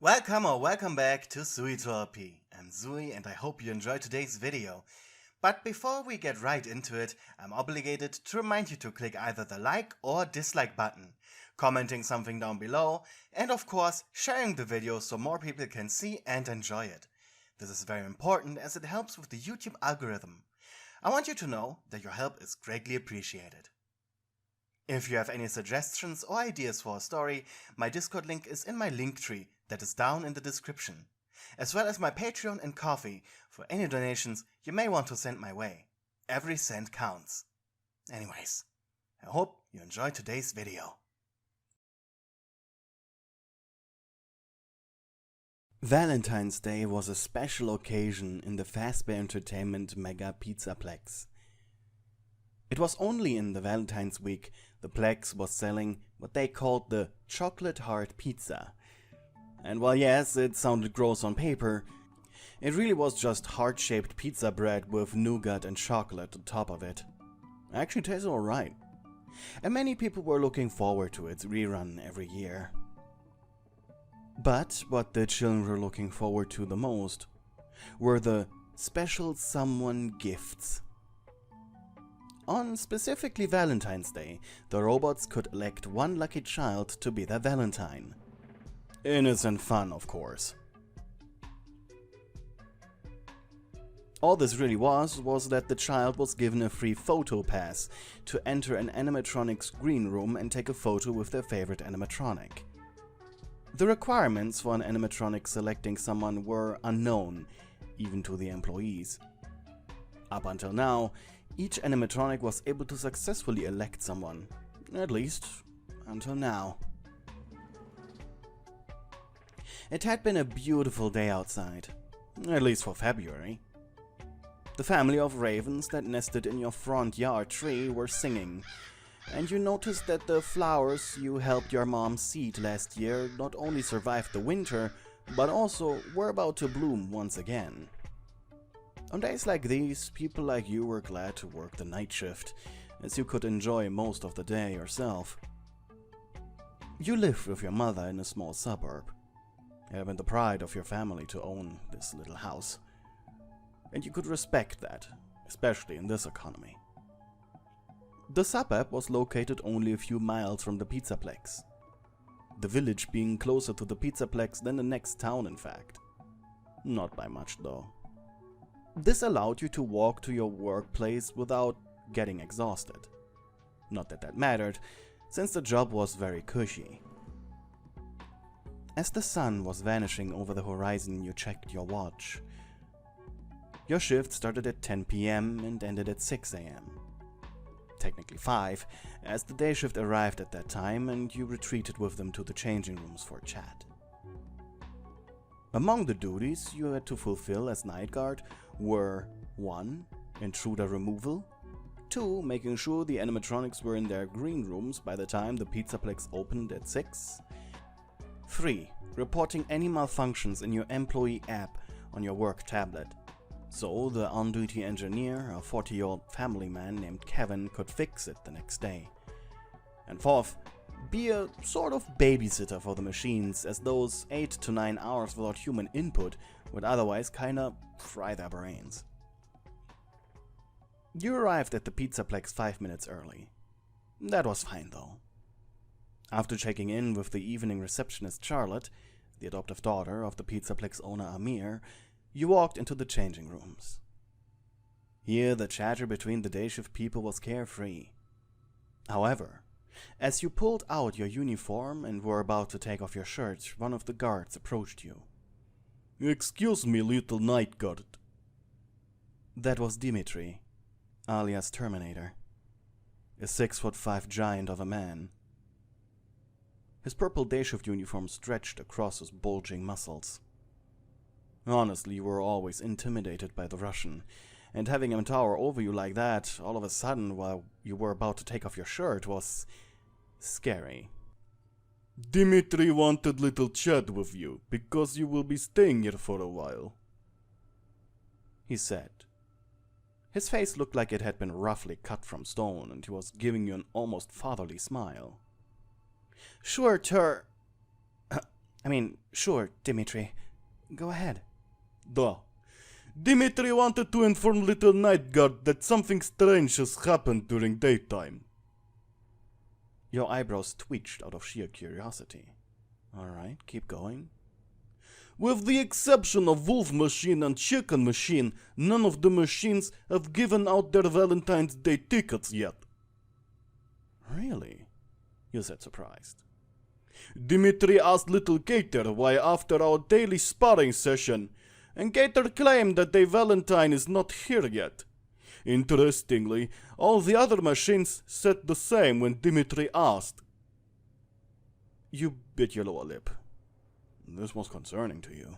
Welcome or welcome back to Pewdiepie. I'm Zui and I hope you enjoyed today's video. But before we get right into it, I'm obligated to remind you to click either the like or dislike button, commenting something down below, and of course sharing the video so more people can see and enjoy it. This is very important as it helps with the YouTube algorithm. I want you to know that your help is greatly appreciated. If you have any suggestions or ideas for a story, my Discord link is in my link tree that is down in the description, as well as my Patreon and Ko-fi for any donations you may want to send my way. Every cent counts. Anyways, I hope you enjoyed today's video. Valentine's Day was a special occasion in the Fazbear Entertainment Mega Pizza Plex. It was only in the Valentine's week the Plex was selling what they called the chocolate heart pizza. And while yes, it sounded gross on paper, it really was just heart-shaped pizza bread with nougat and chocolate on top of it. It actually tasted alright. And many people were looking forward to its rerun every year. But what the children were looking forward to the most were the special someone gifts. On specifically Valentine's Day, the robots could elect one lucky child to be their Valentine. Innocent fun, of course. All this really was that the child was given a free photo pass to enter an animatronics green room and take a photo with their favorite animatronic. The requirements for an animatronic selecting someone were unknown, even to the employees. Up until now, each animatronic was able to successfully elect someone, at least until now. It had been a beautiful day outside, at least for February. The family of ravens that nested in your front yard tree were singing, and you noticed that the flowers you helped your mom seed last year not only survived the winter, but also were about to bloom once again. On days like these, people like you were glad to work the night shift, as you could enjoy most of the day yourself. You lived with your mother in a small suburb. It had been the pride of your family to own this little house. And you could respect that, especially in this economy. The suburb was located only a few miles from the Pizzaplex. The village being closer to the Pizzaplex than the next town, in fact. Not by much, though. This allowed you to walk to your workplace without getting exhausted. Not that that mattered, since the job was very cushy. As the sun was vanishing over the horizon, you checked your watch. Your shift started at 10 PM and ended at 6 AM. Technically 5, as the day shift arrived at that time and you retreated with them to the changing rooms for chat. Among the duties you had to fulfill as night guard were 1. Intruder removal, 2. Making sure the animatronics were in their green rooms by the time the Pizzaplex opened at 6, 3. Reporting any malfunctions in your employee app on your work tablet, so the on-duty engineer, a 40-year-old family man named Kevin, could fix it the next day. And 4th, be a sort of babysitter for the machines, as those 8 to 9 hours without human input would otherwise kinda fry their brains. You arrived at the Pizzaplex 5 minutes early. That was fine though. After checking in with the evening receptionist Charlotte, the adoptive daughter of the Pizzaplex owner Amir, you walked into the changing rooms. Here the chatter between the day shift people was carefree. However, as you pulled out your uniform and were about to take off your shirt, one of the guards approached you. "Excuse me, little night guard." That was Dimitri, alias Terminator, a 6'5" giant of a man. His purple day shift uniform stretched across his bulging muscles. Honestly, you were always intimidated by the Russian, and having him tower over you like that all of a sudden while you were about to take off your shirt was scary. "Dimitri wanted little chat with you, because you will be staying here for a while," he said. His face looked like it had been roughly cut from stone, and he was giving you an almost fatherly smile. "Sure, I mean, sure, Dimitri. Go ahead. Duh. Dimitri wanted to inform little night guard that something strange has happened during daytime. Your eyebrows twitched out of sheer curiosity. Alright, keep going. With the exception of Wolf Machine and Chicken Machine, none of the machines have given out their Valentine's Day tickets yet. Really? You said surprised. Dimitri asked little Gator why after our daily sparring session, and Gator claimed that the Valentine is not here yet. Interestingly, all the other machines said the same when Dimitri asked. You bit your lower lip. This was concerning to you.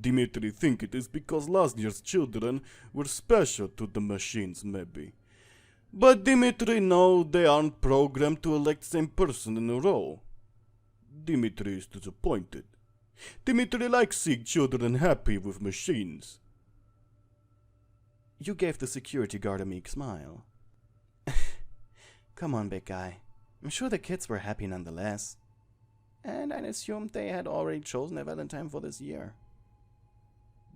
Dimitri think it is because last year's children were special to the machines, maybe. But Dimitri know they aren't programmed to elect same person in a row. Dimitri is disappointed. Dimitri likes seeing children happy with machines. You gave the security guard a meek smile. Come on, big guy. I'm sure the kids were happy nonetheless. And I assumed they had already chosen a Valentine for this year.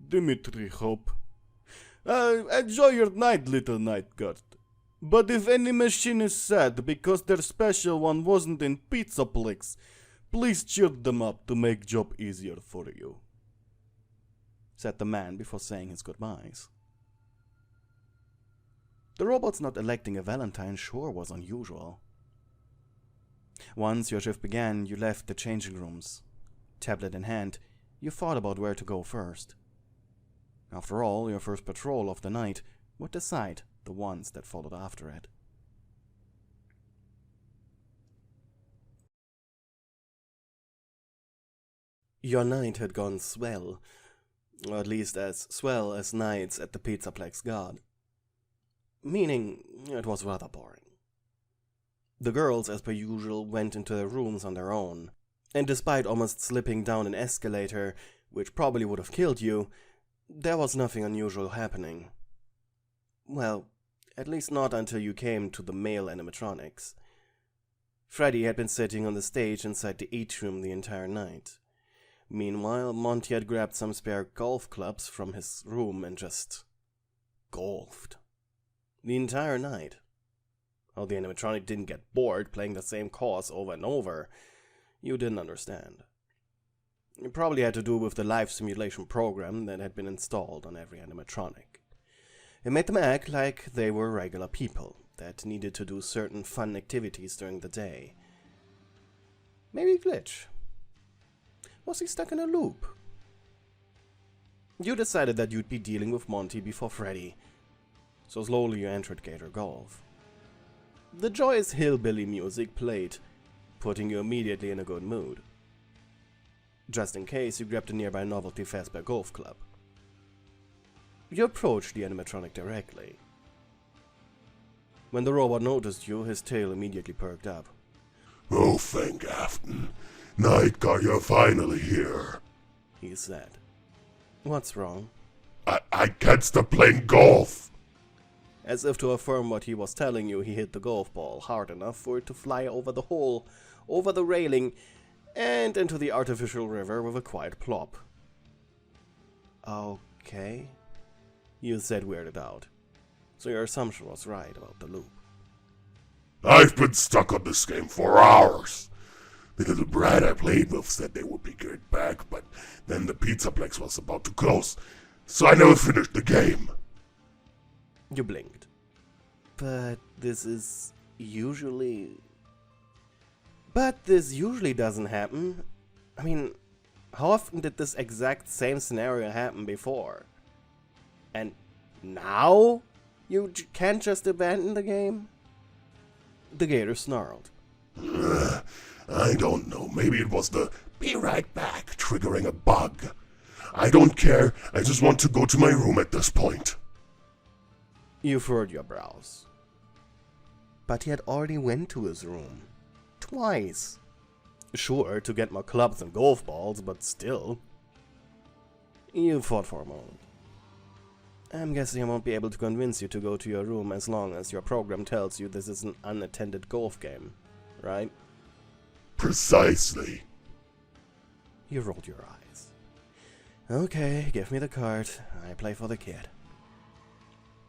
Dimitri hope. Enjoy your night, little night guard. But if any machine is sad because their special one wasn't in Plex, please cheer them up to make job easier for you, said the man before saying his goodbyes. The robot's not electing a Valentine sure was unusual. Once your shift began, you left the changing rooms. Tablet in hand, you thought about where to go first. After all, your first patrol of the night would decide the ones that followed after it. Your night had gone swell, or at least as swell as nights at the Plex got. Meaning, it was rather boring. The girls, as per usual, went into their rooms on their own, and despite almost slipping down an escalator, which probably would have killed you, there was nothing unusual happening. Well, at least not until you came to the male animatronics. Freddy had been sitting on the stage inside the atrium the entire night. Meanwhile, Monty had grabbed some spare golf clubs from his room and just golfed. The entire night. How the animatronic didn't get bored playing the same course over and over, you didn't understand. It probably had to do with the live simulation program that had been installed on every animatronic. It made them act like they were regular people that needed to do certain fun activities during the day. Maybe a glitch. Was he stuck in a loop? You decided that you'd be dealing with Monty before Freddy, so slowly you entered Gator Golf. The joyous hillbilly music played, putting you immediately in a good mood. Just in case, you grabbed a nearby novelty Fazbear golf club. You approached the animatronic directly. When the robot noticed you, his tail immediately perked up. Oh, thank Afton. Night guard, you're finally here, he said. What's wrong? I can't stop playing golf. As if to affirm what he was telling you, he hit the golf ball hard enough for it to fly over the hole, over the railing, and into the artificial river with a quiet plop. Okay, you said, weirded out. So your assumption was right about the loop. I've been stuck on this game for hours. The little brat I played with said they would be getting back, but then the Plex was about to close, so I never finished the game. You blinked. But this usually doesn't happen. I mean, how often did this exact same scenario happen before? And now? You can't just abandon the game? The gator snarled. I don't know, maybe it was the be right back triggering a bug. I don't care, I just want to go to my room at this point. You furrowed your brows. But he had already went to his room. Twice. Sure, to get more clubs and golf balls, but still. You thought for a moment. I'm guessing I won't be able to convince you to go to your room as long as your program tells you this is an unattended golf game, right? Precisely. You rolled your eyes. Okay, give me the card. I play for the kid.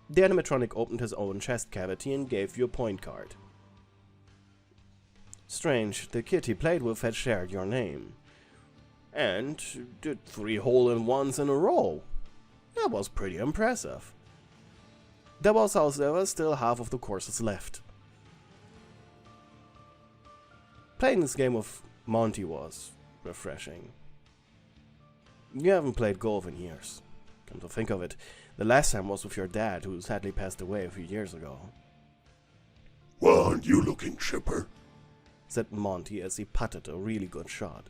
The animatronic opened his own chest cavity and gave you a point card. Strange, the kid he played with had shared your name. And did 3 hole-in-ones in a row. That was pretty impressive. There was, however, still half of the courses left. Playing this game with Monty was refreshing. You haven't played golf in years. Come to think of it, the last time was with your dad, who sadly passed away a few years ago. Well, aren't you looking chipper? Said Monty as he putted a really good shot,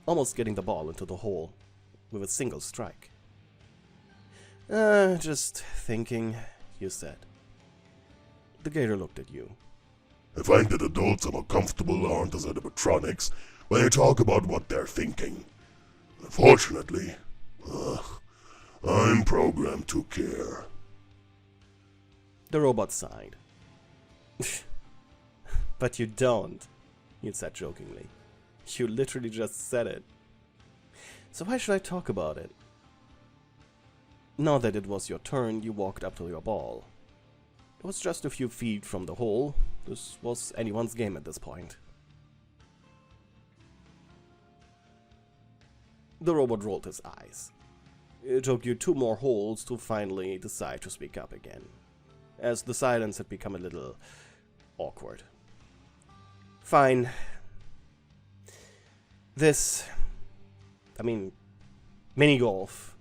almost getting the ball into the hole with a single strike. Just thinking, you said. The gator looked at you. I find that adults are more comfortable around as animatronics when they talk about what they're thinking. Unfortunately, I'm programmed to care. The robot sighed. But you don't, you said jokingly. You literally just said it. So why should I talk about it? Now that it was your turn, you walked up to your ball. It was just a few feet from the hole. This was anyone's game at this point. The robot rolled his eyes. It took you 2 more holes to finally decide to speak up again, as the silence had become a little awkward. Fine. Mini golf.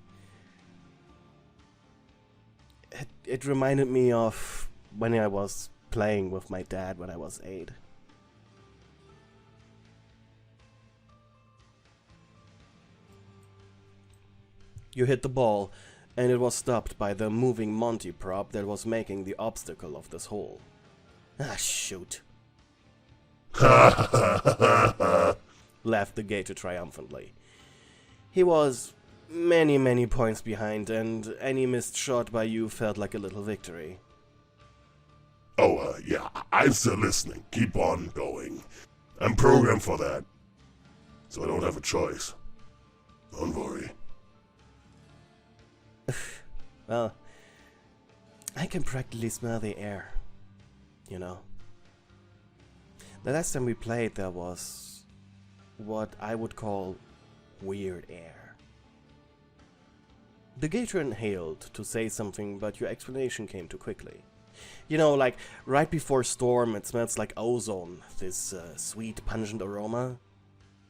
It reminded me of when I was playing with my dad when I was 8. You hit the ball, and it was stopped by the moving Monty prop that was making the obstacle of this hole. Ah, shoot. Laughed the gator triumphantly. He was many points behind, and any missed shot by you felt like a little victory. Oh, yeah, I'm still listening. Keep on going. I'm programmed for that, so I don't have a choice. Don't worry. Well, I can practically smell the air, you know. The last time we played, there was what I would call weird air. The gator inhaled to say something, but your explanation came too quickly. You know, like right before storm, it smells like ozone, this sweet, pungent aroma.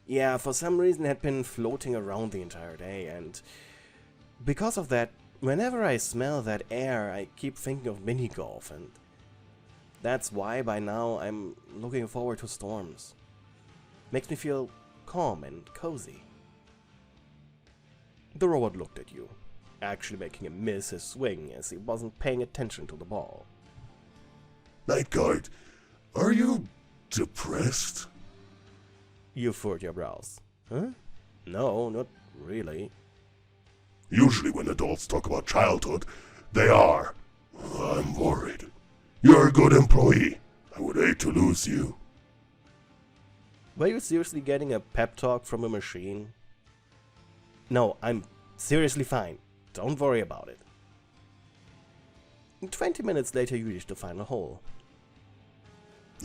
Yeah, for some reason it had been floating around the entire day, and because of that, whenever I smell that air, I keep thinking of mini-golf, and that's why by now I'm looking forward to storms. Makes me feel calm and cozy. The robot looked at you, actually making him miss his swing as he wasn't paying attention to the ball. Nightguard, are you depressed? You furrowed your brows. Huh? No, not really. Usually when adults talk about childhood, they are. I'm worried. You're a good employee. I would hate to lose you. Were you seriously getting a pep talk from a machine? No, I'm seriously fine. Don't worry about it. 20 minutes later you reached the final hole.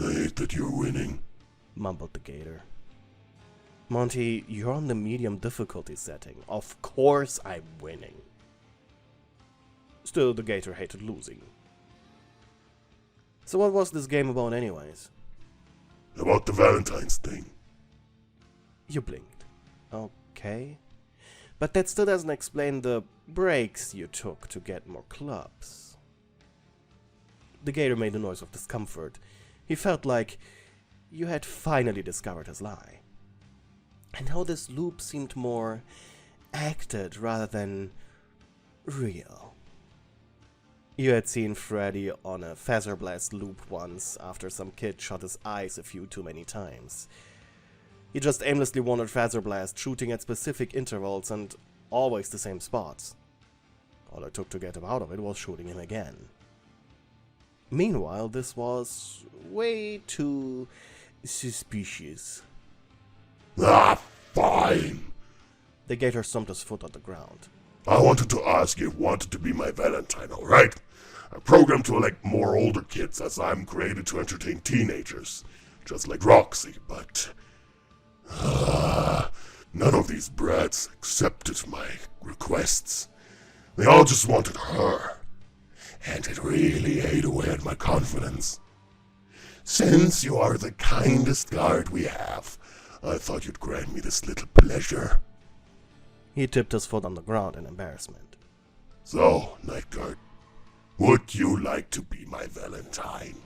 I hate that you're winning, mumbled the gator. Monty, you're on the medium difficulty setting. Of course I'm winning. Still, the gator hated losing. So what was this game about anyways? About the Valentines thing. You blinked. Okay. But that still doesn't explain the breaks you took to get more clubs. The gator made a noise of discomfort. He felt like you had finally discovered his lie. And how this loop seemed more acted rather than real. You had seen Freddy on a phaser blast loop once after some kid shot his eyes a few too many times. He just aimlessly wandered phaser blast, shooting at specific intervals and always the same spots. All it took to get him out of it was shooting him again. Meanwhile, this was way too suspicious. Ah, Fine. The gator stomped his foot on the ground. I wanted to ask you if you wanted to be my Valentine, alright? I'm programmed to elect more older kids as I'm created to entertain teenagers, just like Roxy, but none of these brats accepted my requests. They all just wanted her, and it really ate away at my confidence. Since you are the kindest guard we have, I thought you'd grant me this little pleasure. He tipped his foot on the ground in embarrassment. So, Night Guard, would you like to be my Valentine?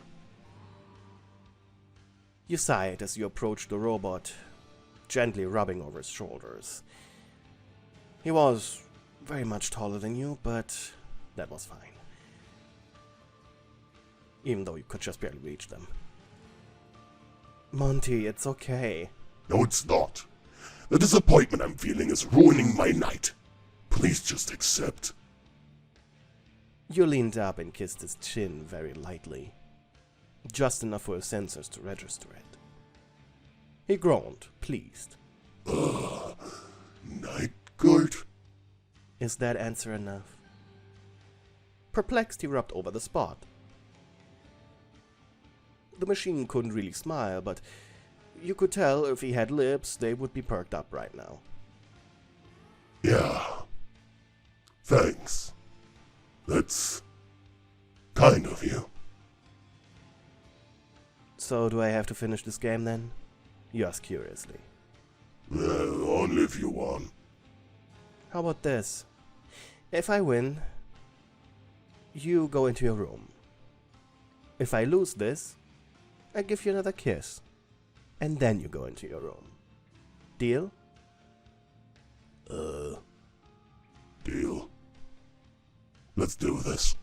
You sighed as you approached the robot, gently rubbing over his shoulders. He was very much taller than you, but that was fine. Even though you could just barely reach them. Monty, it's okay. No, it's not. The disappointment I'm feeling is ruining my night. Please just accept. You leaned up and kissed his chin very lightly, just enough for his sensors to register it. He groaned, pleased. Night Guard? Is that answer enough? Perplexed, he rubbed over the spot. The machine couldn't really smile, but you could tell if he had lips, they would be perked up right now. Yeah. Thanks. That's kind of you. So do I have to finish this game then? You asked curiously. Only if you want. How about this? If I win, you go into your room. If I lose this, I give you another kiss. And then you go into your room. Deal? Deal. Let's do this.